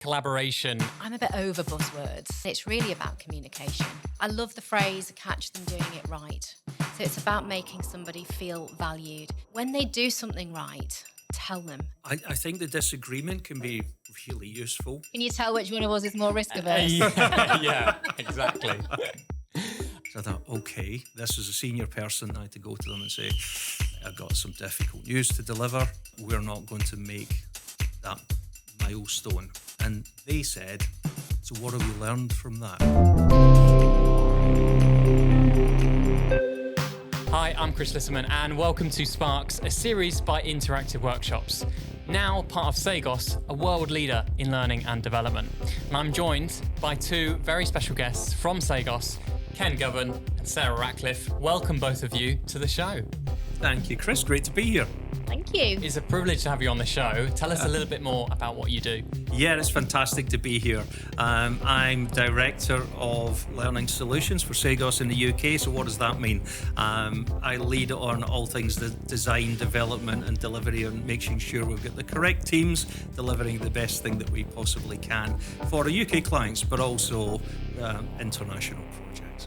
Collaboration. I'm a bit over buzzwords. It's really about communication. I love the phrase, catch them doing it right. So it's about making somebody feel valued. When they do something right, tell them. I think the disagreement can be really useful. Can you tell which one of us is more risk averse? Yeah, exactly. So I thought, okay, this is a senior person. I had to go to them and say, I've got some difficult news to deliver. We're not going to make that milestone. And they said, so what have we learned from that? Hi, I'm Chris Lisserman and welcome to Sparks, a series by Interactive Workshops. Now part of Cegos, a world leader in learning and development. And I'm joined by two very special guests from Cegos, Ken Govan and Sarah Ratcliff. Welcome both of you to the show. Thank you, Chris. Great to be here. Thank you. It's a privilege to have you on the show. Tell us a little bit more about what you do. Yeah, it's fantastic to be here. I'm Director of Learning Solutions for Cegos in the UK. So what does that mean? I lead on all things the design, development and delivery and making sure we've got the correct teams delivering the best thing that we possibly can for our UK clients, but also international projects.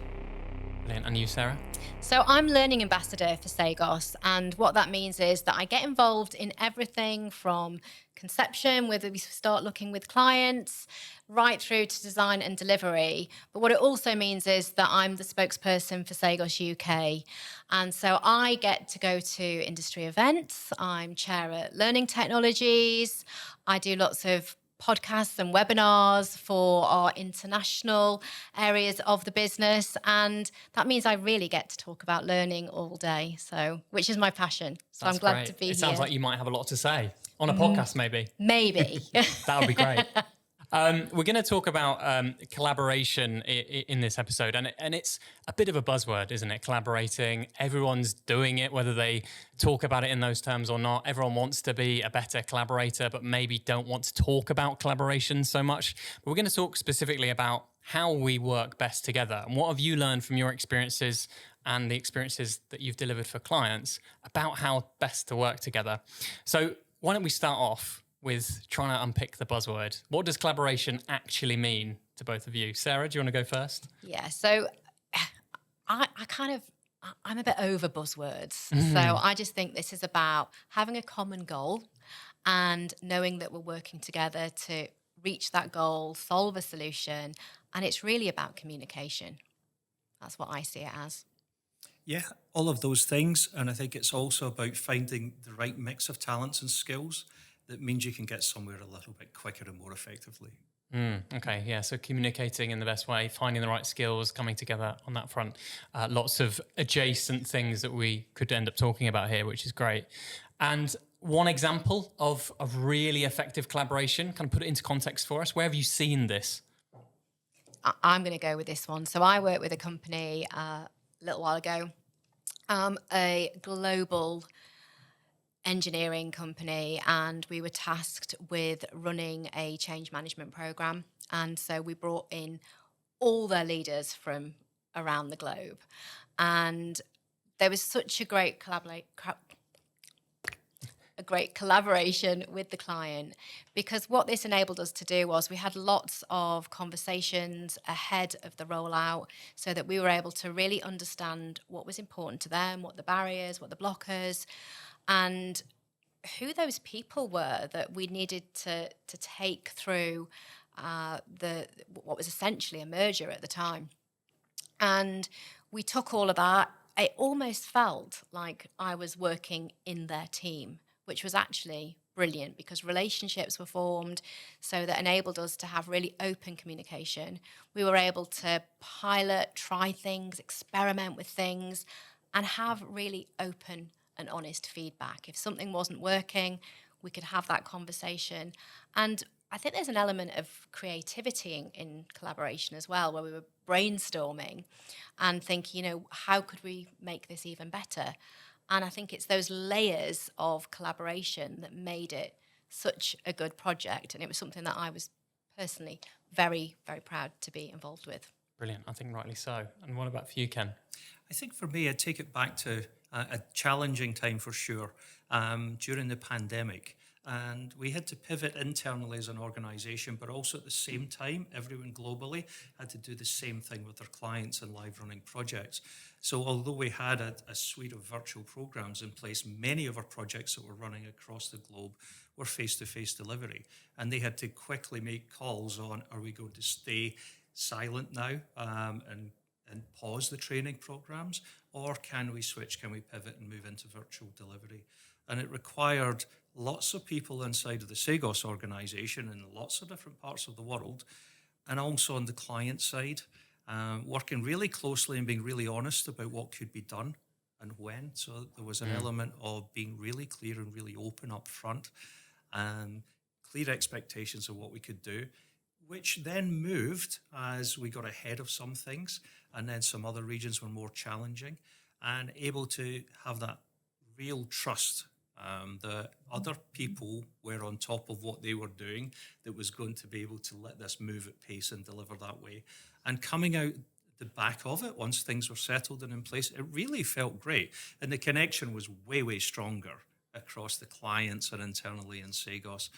Brilliant. And you, Sarah? So I'm Learning Ambassador for Cegos, and what that means is that I get involved in everything from conception, whether we start looking with clients, right through to design and delivery. But what it also means is that I'm the spokesperson for Cegos UK. And so I get to go to industry events. I'm chair at Learning Technologies. I do lots of podcasts and webinars for our international areas of the business, and that means I really get to talk about learning all day, so which is my passion. So That's I'm glad great. to be here. It sounds like you might have a lot to say on a podcast, maybe. Maybe. That would be great. We're going to talk about collaboration in this episode, and it's a bit of a buzzword, isn't it? Collaborating. Everyone's doing it, whether they talk about it in those terms or not. Everyone wants to be a better collaborator, but maybe don't want to talk about collaboration so much. But we're going to talk specifically about how we work best together, and what have you learned from your experiences and the experiences that you've delivered for clients about how best to work together. So why don't we start off with trying to unpick the buzzword. What does collaboration actually mean to both of you? Sarah, do you want to go first? Yeah, so I'm a bit over buzzwords. So I just think this is about having a common goal and knowing that we're working together to reach that goal, solve a solution, and it's really about communication. That's what I see it as. Yeah, all of those things. And I think it's also about finding the right mix of talents and skills that means you can get somewhere a little bit quicker and more effectively. Okay, yeah, so communicating in the best way, finding the right skills, coming together on that front. Lots of adjacent things that we could end up talking about here, which is great. And one example of really effective collaboration, kind of put it into context for us. Where have you seen this? I'm going to go with this one. So I worked with a company a little while ago, a global engineering company, and we were tasked with running a change management program. And so we brought in all their leaders from around the globe. And there was such a great collaboration with the client, because what this enabled us to do was we had lots of conversations ahead of the rollout so that we were able to really understand what was important to them, what the barriers, what the blockers, and who those people were that we needed to take through what was essentially a merger at the time. And we took all of that. It almost felt like I was working in their team, which was actually brilliant because relationships were formed, so that enabled us to have really open communication. We were able to pilot, try things, experiment with things, and have really open and honest feedback. If something wasn't working, we could have that conversation. And I think there's an element of creativity in collaboration as well, where we were brainstorming and thinking, how could we make this even better? And I think it's those layers of collaboration that made it such a good project. And it was something that I was personally very, very proud to be involved with. Brilliant. I think rightly so. And what about for you, Ken? I think for me, I'd take it back to a challenging time for sure. During the pandemic, And we had to pivot internally as an organization, but also at the same time, everyone globally had to do the same thing with their clients and live running projects. So although we had a suite of virtual programs in place, many of our projects that were running across the globe were face-to-face delivery. And they had to quickly make calls on, are we going to stay silent now and pause the training programs, or can we switch, can we pivot and move into virtual delivery? And it required lots of people inside of the Cegos organization in lots of different parts of the world, and also on the client side, working really closely and being really honest about what could be done and when. So there was an element of being really clear and really open up front, and clear expectations of what we could do, which then moved as we got ahead of some things, and then some other regions were more challenging, and able to have that real trust that other people were on top of what they were doing, that was going to be able to let this move at pace and deliver that way. And coming out the back of it, once things were settled and in place, it really felt great. And the connection was way, way stronger across the clients and internally in Cegos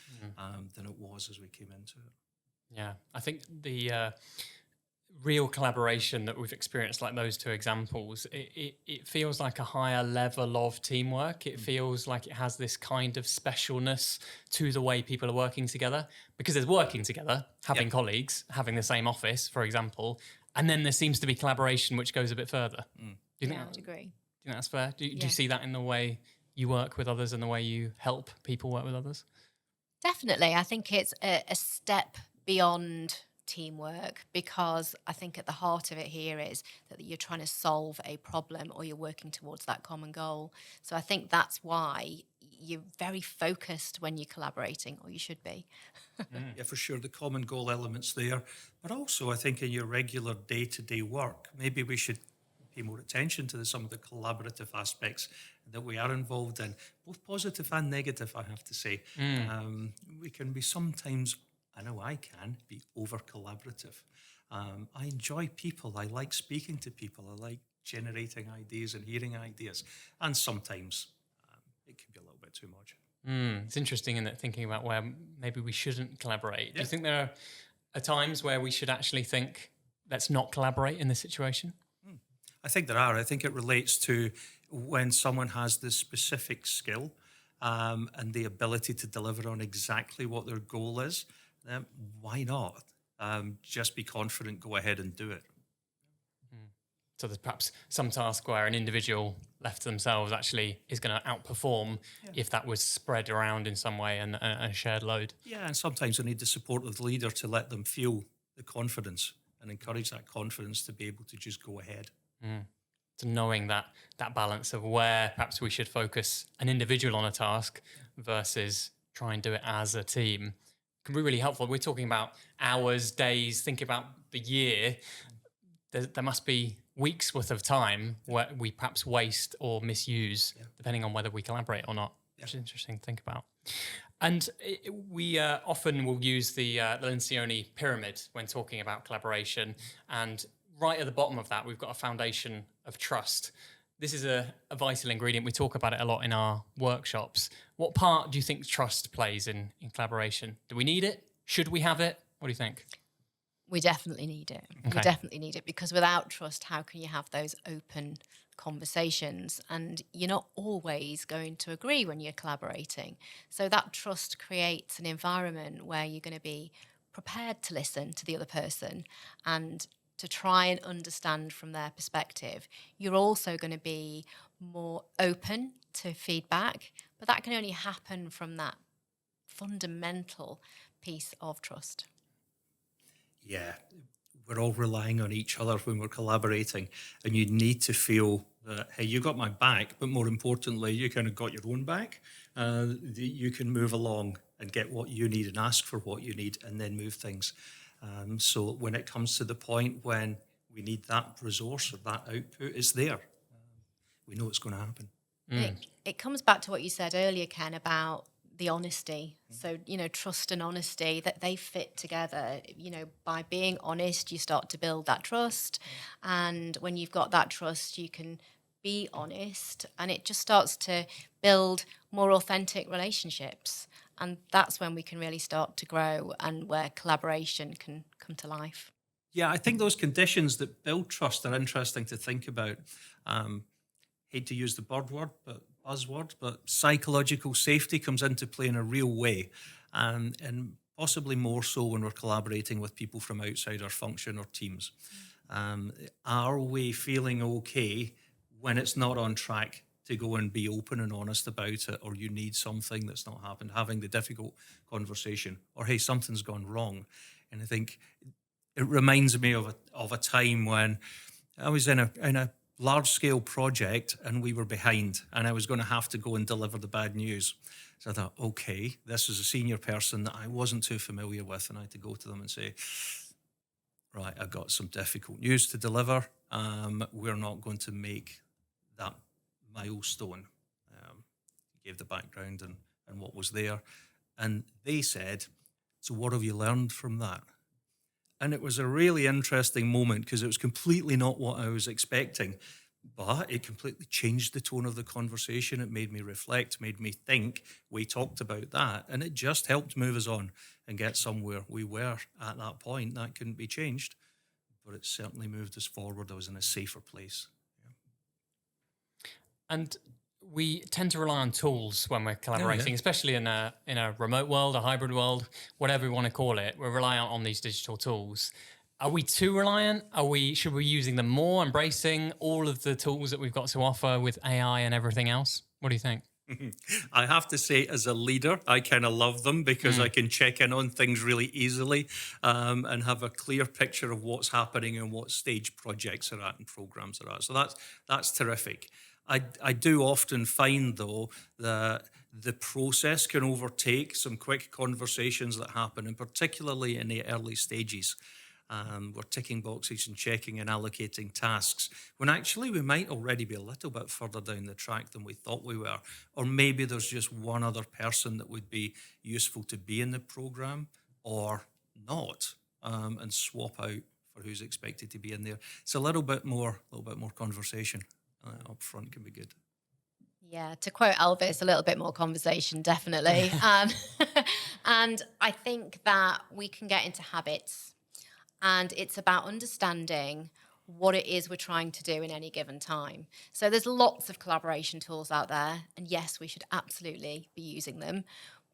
than it was as we came into it. Yeah, I think the real collaboration that we've experienced, like those two examples, it feels like a higher level of teamwork. It feels like it has this kind of specialness to the way people are working together, because there's working together, having colleagues, having the same office, for example, and then there seems to be collaboration which goes a bit further. Do you think I would agree. Do you think that's fair? Do you see that in the way you work with others and the way you help people work with others? Definitely. I think it's a step beyond teamwork, because I think at the heart of it here is that you're trying to solve a problem, or you're working towards that common goal. So I think that's why you're very focused when you're collaborating, or you should be. Yeah, for sure, the common goal element's there. But also, I think in your regular day-to-day work, maybe we should pay more attention to some of the collaborative aspects that we are involved in, both positive and negative, I have to say. We can be sometimes, I know I can, be over-collaborative. I enjoy people. I like speaking to people. I like generating ideas and hearing ideas. And sometimes it can be a little bit too much. It's interesting, isn't it, thinking about where maybe we shouldn't collaborate. Do you think there are times where we should actually think, let's not collaborate in this situation? I think there are. I think it relates to when someone has this specific skill and the ability to deliver on exactly what their goal is. Why not? Just be confident, go ahead and do it. So there's perhaps some task where an individual left to themselves actually is going to outperform if that was spread around in some way and a shared load. Yeah, and sometimes they need the support of the leader to let them feel the confidence and encourage that confidence to be able to just go ahead. So knowing that balance of where perhaps we should focus an individual on a task versus try and do it as a team can be really helpful. We're talking about hours, days, think about the year. There must be weeks worth of time where we perhaps waste or misuse, depending on whether we collaborate or not, which is interesting to think about. And we often will use the Lencioni pyramid when talking about collaboration. And right at the bottom of that, we've got a foundation of trust. This is a vital ingredient. We talk about it a lot in our workshops. What part do you think trust plays in collaboration? Do we need it? Should we have it? What do you think? We definitely need it. Okay. We definitely need it, because without trust, how can you have those open conversations? And you're not always going to agree when you're collaborating. So that trust creates an environment where you're going to be prepared to listen to the other person and to try and understand from their perspective. You're also going to be more open to feedback, but that can only happen from that fundamental piece of trust. Yeah, we're all relying on each other when we're collaborating, and you need to feel that, hey, you got my back, but more importantly, you kind of got your own back. You can move along and get what you need and ask for what you need and then move things. So when it comes to the point when we need that resource or that output, it's there. We know it's going to happen. It comes back to what you said earlier, Ken, about the honesty. So, trust and honesty, that they fit together. By being honest, you start to build that trust. And when you've got that trust, you can be honest, and it just starts to build more authentic relationships. And that's when we can really start to grow and where collaboration can come to life. Yeah, I think those conditions that build trust are interesting to think about. Hate to use the buzzword, but psychological safety comes into play in a real way, and possibly more so when we're collaborating with people from outside our function or teams. Are we feeling okay when it's not on track to go and be open and honest about it, or you need something that's not happened, having the difficult conversation, or hey, something's gone wrong? And I think it reminds me of a time when I was in a large scale project and we were behind, and I was going to have to go and deliver the bad news. So I thought, okay, this is a senior person that I wasn't too familiar with, and I had to go to them and say, right, I've got some difficult news to deliver. We're not going to make that milestone. Gave the background and what was there. And they said, so what have you learned from that? And it was a really interesting moment because it was completely not what I was expecting, but it completely changed the tone of the conversation. It made me reflect, made me think. We talked about that, and it just helped move us on and get somewhere. We were at that point. That couldn't be changed, but it certainly moved us forward. I was in a safer place. And we tend to rely on tools when we're collaborating, especially in a remote world, a hybrid world, whatever we want to call it. We're reliant on these digital tools. Are we too reliant? Should we be using them more, embracing all of the tools that we've got to offer with AI and everything else? What do you think? I have to say, as a leader, I kind of love them because I can check in on things really easily and have a clear picture of what's happening and what stage projects are at and programs are at. So that's terrific. I do often find, though, that the process can overtake some quick conversations that happen, and particularly in the early stages. We're ticking boxes and checking and allocating tasks, when actually we might already be a little bit further down the track than we thought we were. Or maybe there's just one other person that would be useful to be in the program or not, and swap out for who's expected to be in there. It's a little bit more conversation. Up front can be good. Yeah, to quote Elvis, a little bit more conversation, definitely. And I think that we can get into habits, and it's about understanding what it is we're trying to do in any given time. So there's lots of collaboration tools out there, and yes, we should absolutely be using them.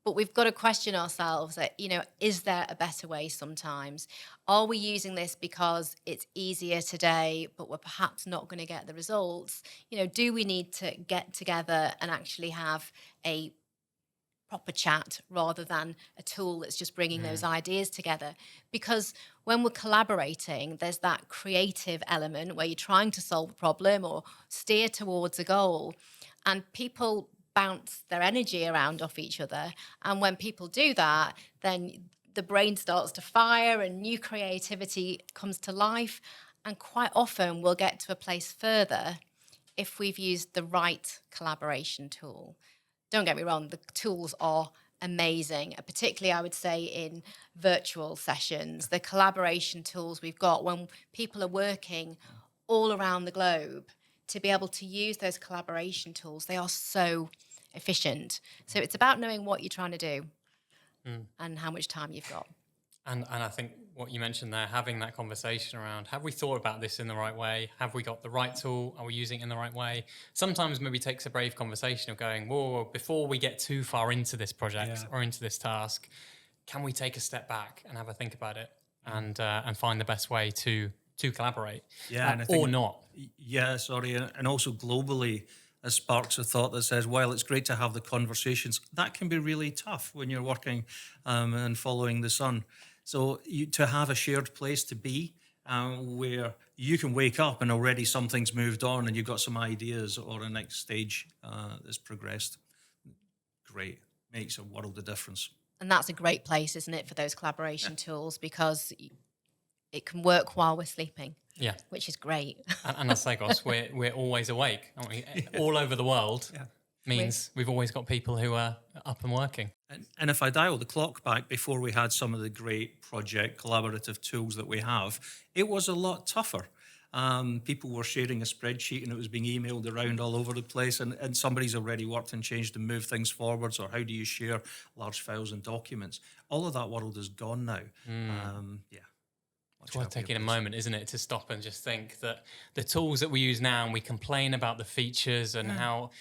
But we've got to question ourselves that, is there a better way sometimes? Are we using this because it's easier today, but we're perhaps not going to get the results? Do we need to get together and actually have a proper chat rather than a tool that's just bringing those ideas together? Because when we're collaborating, there's that creative element where you're trying to solve a problem or steer towards a goal, and people bounce their energy around off each other. And when people do that, then the brain starts to fire and new creativity comes to life. And quite often we'll get to a place further if we've used the right collaboration tool. Don't get me wrong, the tools are amazing, particularly I would say in virtual sessions. The collaboration tools we've got when people are working all around the globe, to be able to use those collaboration tools, they are so efficient. So it's about knowing what you're trying to do and how much time you've got. And I think what you mentioned there, having that conversation around, have we thought about this in the right way? Have we got the right tool? Are we using it in the right way? Sometimes maybe takes a brave conversation of going, whoa, before we get too far into this project or into this task, can we take a step back and have a think about it and find the best way to collaborate, and I think, or not. Yeah, sorry. And also globally, as sparks a thought that says, while it's great to have the conversations, that can be really tough when you're working and following the sun. So to have a shared place to be where you can wake up and already something's moved on and you've got some ideas or a next stage that's progressed, great. Makes a world of difference. And that's a great place, isn't it, for those collaboration tools, because it can work while we're sleeping. Yeah, which is great. And as Cegos, we're always awake, aren't we? All over the world means we've always got people who are up and working. And if I dial the clock back before we had some of the great project collaborative tools that we have, it was a lot tougher. People were sharing a spreadsheet and it was being emailed around all over the place, and somebody's already worked and changed and moved things forwards, or how do you share large files and documents? All of that world is gone now. Yeah. It's worth taking a moment, isn't it, to stop and just think that the tools that we use now, and we complain about the features and how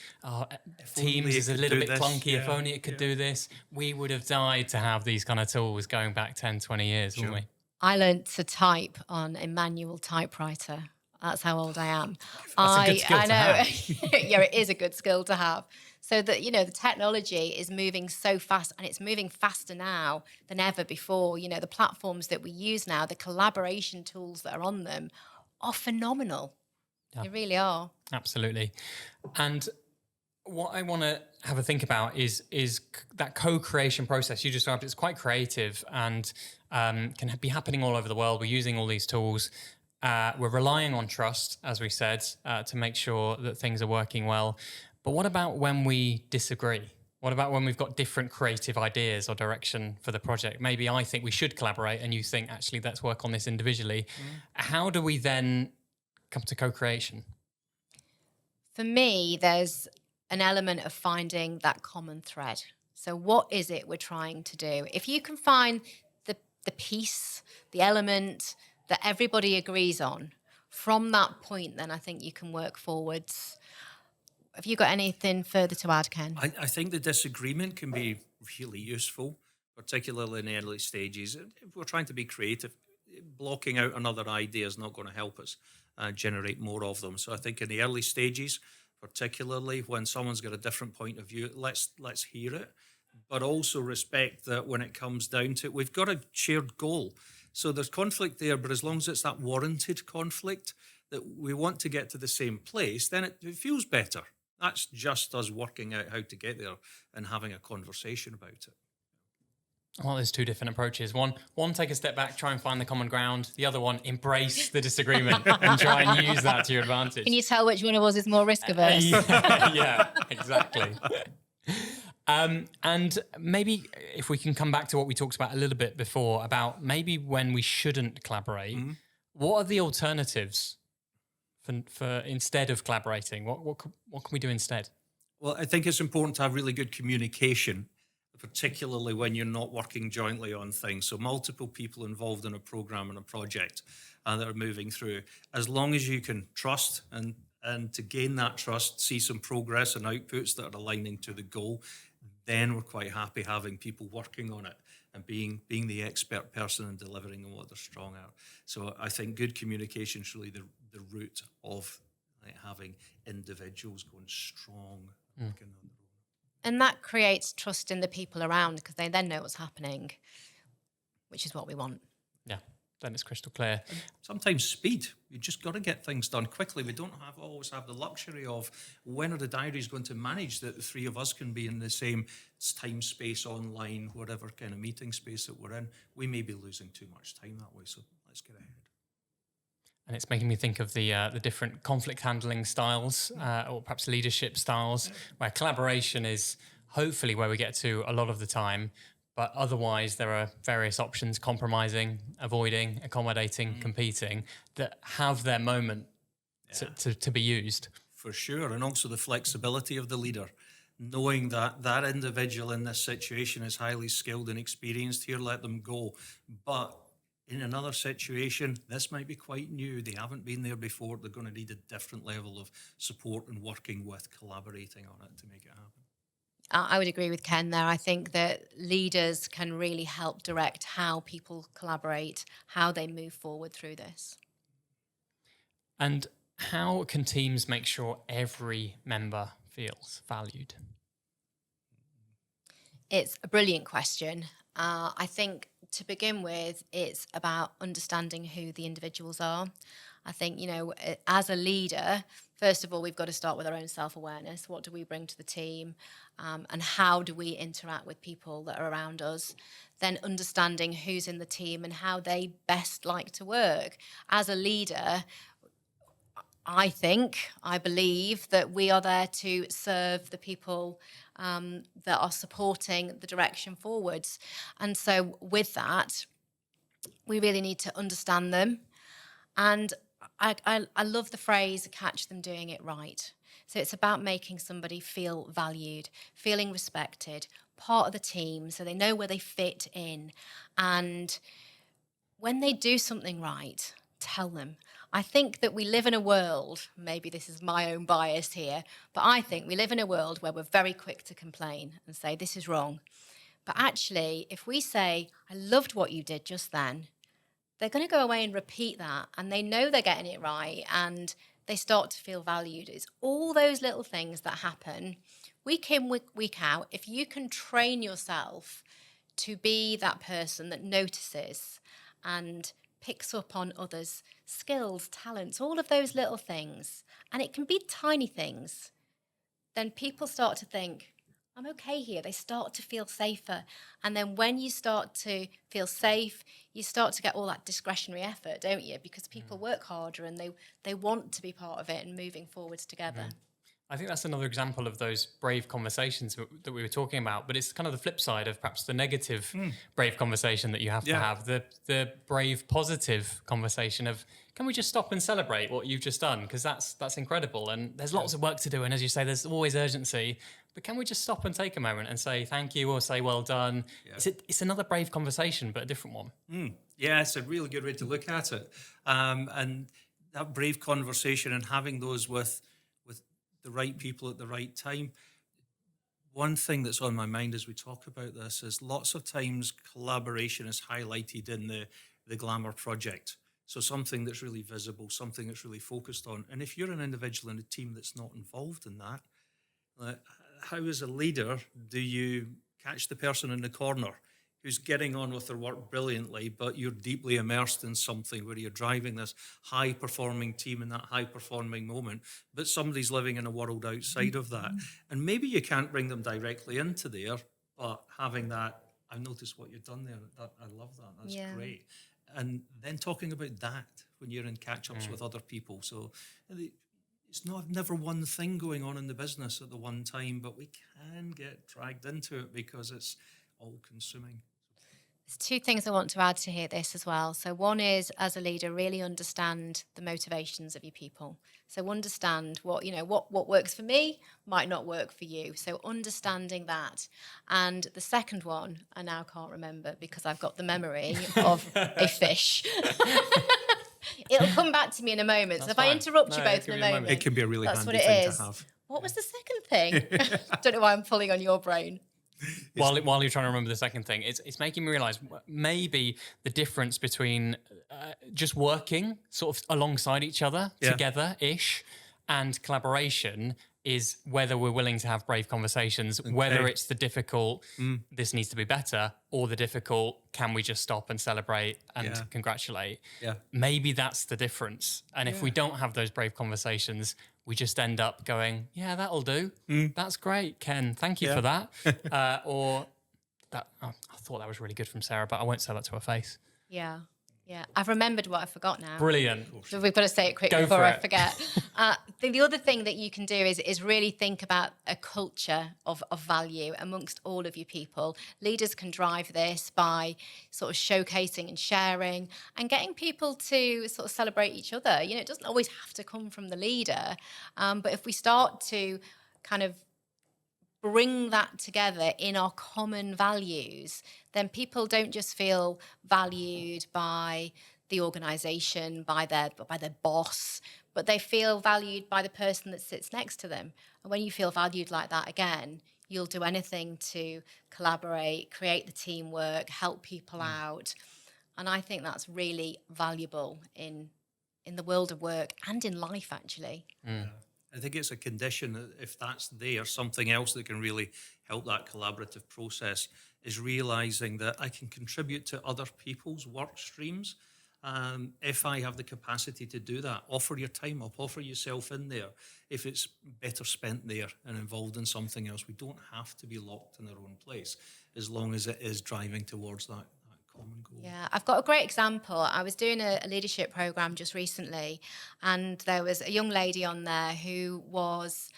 Teams is a little bit clunky. If only it could do this. We would have died to have these kind of tools going back 10, 20 years, wouldn't we? I learned to type on a manual typewriter. That's how old I am. That's a good skill to have. Yeah, it is a good skill to have. So that, the technology is moving so fast, and it's moving faster now than ever before. The platforms that we use now, the collaboration tools that are on them are phenomenal. Yeah. They really are. Absolutely. And what I want to have a think about is that co-creation process you described. It's quite creative and can be happening all over the world. We're using all these tools. We're relying on trust, as we said, to make sure that things are working well. But what about when we disagree? What about when we've got different creative ideas or direction for the project? Maybe I think we should collaborate and you think, actually, let's work on this individually. How do we then come to co-creation? For me, there's an element of finding that common thread. So what is it we're trying to do? If you can find the piece, the element that everybody agrees on, from that point, then I think you can work forwards. Have you got anything further to add, Ken? I think the disagreement can be really useful, particularly in the early stages. If we're trying to be creative, blocking out another idea is not going to help us generate more of them. So I think in the early stages, particularly when someone's got a different point of view, let's hear it, but also respect that when it comes down to it, we've got a shared goal. So there's conflict there, but as long as it's that warranted conflict, that we want to get to the same place, then it feels better. That's just us working out how to get there and having a conversation about it. Well, there's two different approaches. One, take a step back, try and find the common ground. The other one, embrace the disagreement and try and use that to your advantage. Can you tell which one of us is more risk averse? Yeah, exactly. And maybe if we can come back to what we talked about a little bit before about maybe when we shouldn't collaborate, what are the alternatives for instead of collaborating? What can we do instead? Well, I think it's important to have really good communication, particularly when you're not working jointly on things. So multiple people involved in a program and a project that are moving through. As long as you can trust and to gain that trust, see some progress and outputs that are aligning to the goal, then we're quite happy having people working on it and being the expert person and delivering on what they're strong at. So I think good communication is really the root of having individuals going strong. Working on their own. And that creates trust in the people around because they then know what's happening, which is what we want. Yeah, then it's crystal clear. And sometimes speed. You just got to get things done quickly. We don't always have the luxury of when are the diaries going to manage that the three of us can be in the same time space online, whatever kind of meeting space that we're in. We may be losing too much time that way, so let's get ahead. And it's making me think of the different conflict handling styles or perhaps leadership styles where collaboration is hopefully where we get to a lot of the time. But otherwise, there are various options, compromising, avoiding, accommodating, competing, that have their moment to be used. For sure. And also the flexibility of the leader, knowing that that individual in this situation is highly skilled and experienced. Here, let them go. But in another situation, this might be quite new. They haven't been there before. They're going to need a different level of support and working with, collaborating on it to make it happen. I would agree with Ken there. I think that leaders can really help direct how people collaborate, how they move forward through this. And how can teams make sure every member feels valued? It's a brilliant question. I think to begin with, it's about understanding who the individuals are. I think, as a leader, first of all, we've got to start with our own self-awareness. What do we bring to the team? And how do we interact with people that are around us? Then understanding who's in the team and how they best like to work. As a leader, I believe that we are there to serve the people that are supporting the direction forwards. And so with that, we really need to understand them. And I love the phrase catch them doing it right. So it's about making somebody feel valued, feeling respected, part of the team, so they know where they fit in. And when they do something right, tell them. I think that we live in a world, maybe this is my own bias here, but I think we live in a world where we're very quick to complain and say, this is wrong. But actually, if we say, I loved what you did just then, they're going to go away and repeat that, and they know they're getting it right, and they start to feel valued. It's all those little things that happen week in, week out. If you can train yourself to be that person that notices and picks up on others' skills, talents, all of those little things, and it can be tiny things, then people start to think, I'm okay here. They start to feel safer. And then when you start to feel safe, you start to get all that discretionary effort, don't you? Because people work harder and they want to be part of it and moving forwards together. I think that's another example of those brave conversations that we were talking about, but it's kind of the flip side of perhaps the negative brave conversation that you have to have, the brave positive conversation of, can we just stop and celebrate what you've just done? Because that's incredible. And there's lots of work to do. And as you say, there's always urgency, but can we just stop and take a moment and say thank you or say well done? Yeah. It's another brave conversation, but a different one. Yeah, it's a really good way to look at it. And that brave conversation and having those with the right people at the right time. One thing that's on my mind as we talk about this is lots of times collaboration is highlighted in the glamour project. So something that's really visible, something that's really focused on. And if you're an individual in a team that's not involved in that, how as a leader do you catch the person in the corner who's getting on with their work brilliantly, but you're deeply immersed in something where you're driving this high-performing team in that high-performing moment, but somebody's living in a world outside of that. And maybe you can't bring them directly into there, but having that, I noticed what you've done there, I love that, that's great. And then talking about that when you're in catch-ups with other people. So it's never one thing going on in the business at the one time, but we can get dragged into it because it's all-consuming. There's two things I want to add to this as well. So one is, as a leader, really understand the motivations of your people. So understand what works for me might not work for you. So understanding that. And the second one, I now can't remember because I've got the memory of a fish. It'll come back to me in a moment. So if I interrupt you both in a moment, it can be a really that's handy what it thing is. to have. What was the second thing? Don't know why I'm pulling on your brain. While you're trying to remember the second thing, it's making me realise maybe the difference between just working sort of alongside each other, together-ish, and collaboration is whether we're willing to have brave conversations, whether it's the difficult, this needs to be better, or the difficult, can we just stop and celebrate and congratulate? Yeah. Maybe that's the difference. And if we don't have those brave conversations, we just end up going, yeah, that'll do. That's great, Ken. Thank you for that. Or that, I thought that was really good from Sarah, but I won't say that to her face. Yeah. I've remembered what I forgot now. Brilliant. So we've got to say it quick before I forget. The other thing that you can do is really think about a culture of value amongst all of your people. Leaders can drive this by sort of showcasing and sharing and getting people to sort of celebrate each other. It doesn't always have to come from the leader. But if we start to kind of bring that together in our common values, then people don't just feel valued by the organisation, by their boss, but they feel valued by the person that sits next to them. And when you feel valued like that again, you'll do anything to collaborate, create the teamwork, help people out. And I think that's really valuable in the world of work and in life, actually. I think it's a condition that if that's there, something else that can really help that collaborative process is realising that I can contribute to other people's work streams. If I have the capacity to do that, offer your time up, offer yourself in there. If it's better spent there and involved in something else, we don't have to be locked in our own place as long as it is driving towards that common goal. Yeah, I've got a great example. I was doing a leadership program just recently, and there was a young lady on there who was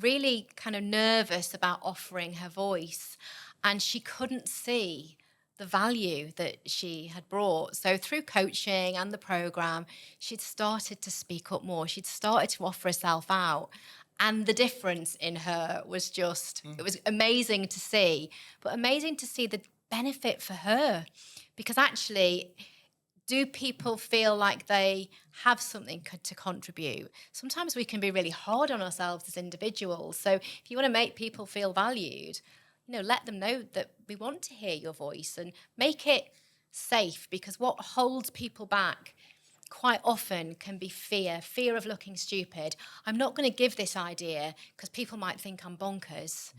really kind of nervous about offering her voice, and she couldn't see the value that she had brought. So through coaching and the program, she'd started to speak up more. She'd started to offer herself out. And the difference in her was just, it was amazing to see, but amazing to see the benefit for her. Because actually, do people feel like they have something to contribute? Sometimes we can be really hard on ourselves as individuals. So if you want to make people feel valued, let them know that we want to hear your voice, and make it safe, because what holds people back quite often can be fear of looking stupid. I'm not going to give this idea because people might think I'm bonkers.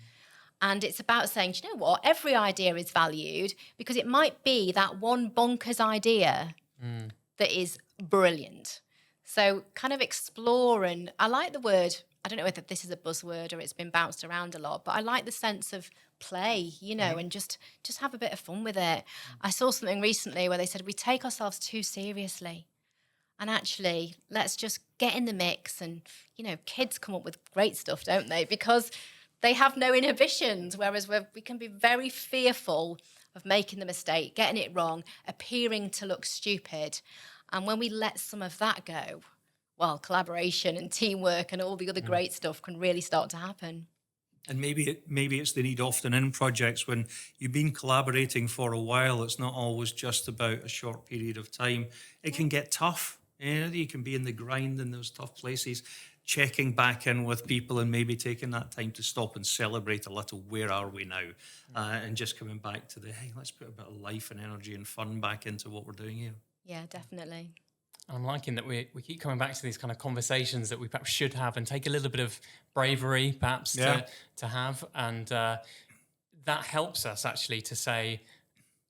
And it's about saying, do you know what? Every idea is valued, because it might be that one bonkers idea that is brilliant. So kind of explore, and I like the word, I don't know whether this is a buzzword or it's been bounced around a lot, but I like the sense of play, and just have a bit of fun with it. I saw something recently where they said we take ourselves too seriously. And actually, let's just get in the mix. And, kids come up with great stuff, don't they? Because they have no inhibitions, whereas we can be very fearful of making the mistake, getting it wrong, appearing to look stupid. And when we let some of that go, well, collaboration and teamwork and all the other great stuff can really start to happen. And maybe it's the need often in projects when you've been collaborating for a while. It's not always just about a short period of time. It can get tough. You can be in the grind in those tough places, checking back in with people and maybe taking that time to stop and celebrate a little. Where are we now? And just coming back to hey, let's put a bit of life and energy and fun back into what we're doing here. Yeah, definitely. I'm liking that we keep coming back to these kind of conversations that we perhaps should have, and take a little bit of bravery perhaps to have. And that helps us actually to say,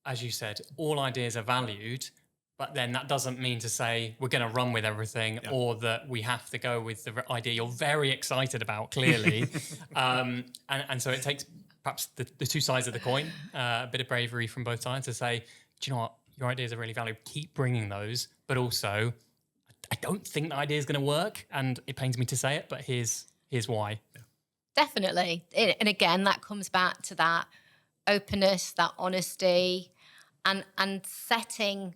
as you said, all ideas are valued, but then that doesn't mean to say we're going to run with everything or that we have to go with the idea you're very excited about, clearly. And so it takes perhaps the two sides of the coin, a bit of bravery from both sides to say, do you know what? Your ideas are really valued. Keep bringing those, but also, I don't think the idea is going to work, and it pains me to say it, but here's why. Definitely. And again, that comes back to that openness, that honesty, and setting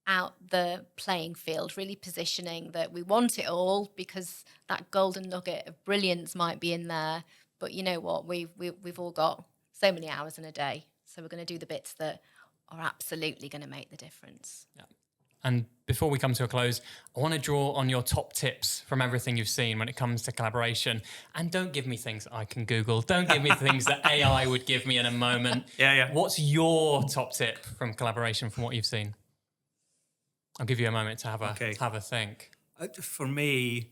out the playing field, really positioning that we want it all, because that golden nugget of brilliance might be in there. But you know what? We've all got so many hours in a day, so we're going to do the bits that are absolutely going to make the difference. Yeah. And before we come to a close, I want to draw on your top tips from everything you've seen when it comes to collaboration. And don't give me things I can Google. Don't give me things that AI would give me in a moment. Yeah. What's your top tip from collaboration from what you've seen? I'll give you a moment to have a think. For me,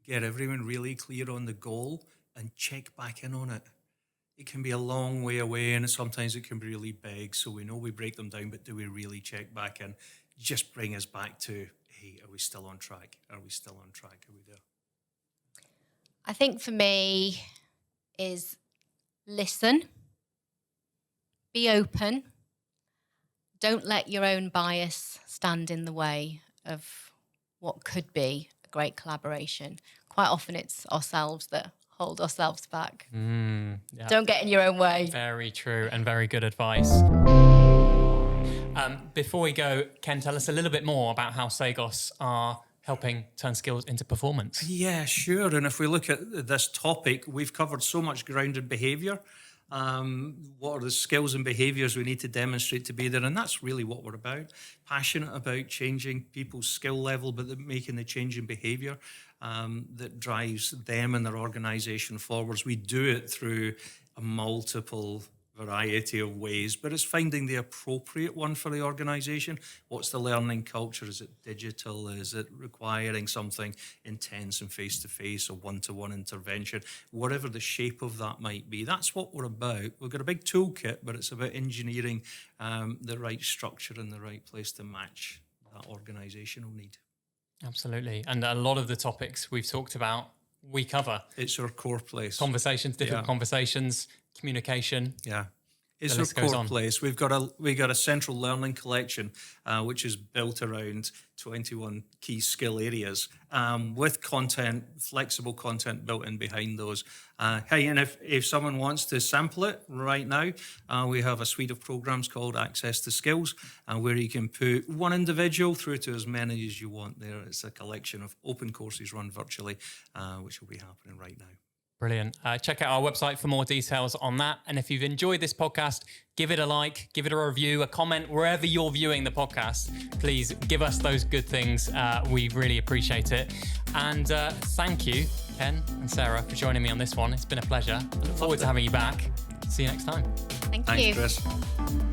get everyone really clear on the goal and check back in on it. It can be a long way away, and sometimes it can be really big. So we know we break them down, but do we really check back in? Just bring us back to, hey, are we still on track? Are we still on track? Are we there? I think for me is listen, be open, don't let your own bias stand in the way of what could be a great collaboration. Quite often it's ourselves that hold ourselves back. Yeah. Don't get in your own way. Very true, and very good advice. Before we go, Ken, tell us a little bit more about how Cegos are helping turn skills into performance. Yeah, sure. And if we look at this topic, we've covered so much ground in behaviour. What are the skills and behaviours we need to demonstrate to be there? And that's really what we're about. Passionate about changing people's skill level, but making the change in behaviour that drives them and their organisation forwards. We do it through a multiple variety of ways, but it's finding the appropriate one for the organisation. What's the learning culture? Is it digital? Is it requiring something intense and face-to-face or one-to-one intervention? Whatever the shape of that might be, that's what we're about. We've got a big toolkit, but it's about engineering the right structure in the right place to match that organisational need. Absolutely. And a lot of the topics we've talked about, we cover. It's our core place. Conversations, difficult conversations, communication. Yeah. It's the our list goes core on. place. We've got a central learning collection, which is built around 21 key skill areas, with content, flexible content built in behind those. Hey, and if someone wants to sample it right now, we have a suite of programs called Access to Skills, where you can put one individual through to as many as you want there. It's a collection of open courses run virtually, which will be happening right now. Brilliant. Check out our website for more details on that. And if you've enjoyed this podcast, give it a like, give it a review, a comment, wherever you're viewing the podcast. Please give us those good things. We really appreciate it. And thank you, Ken and Sarah, for joining me on this one. It's been a pleasure. I look forward to having you back. See you next time. Thanks, Thanks, Chris.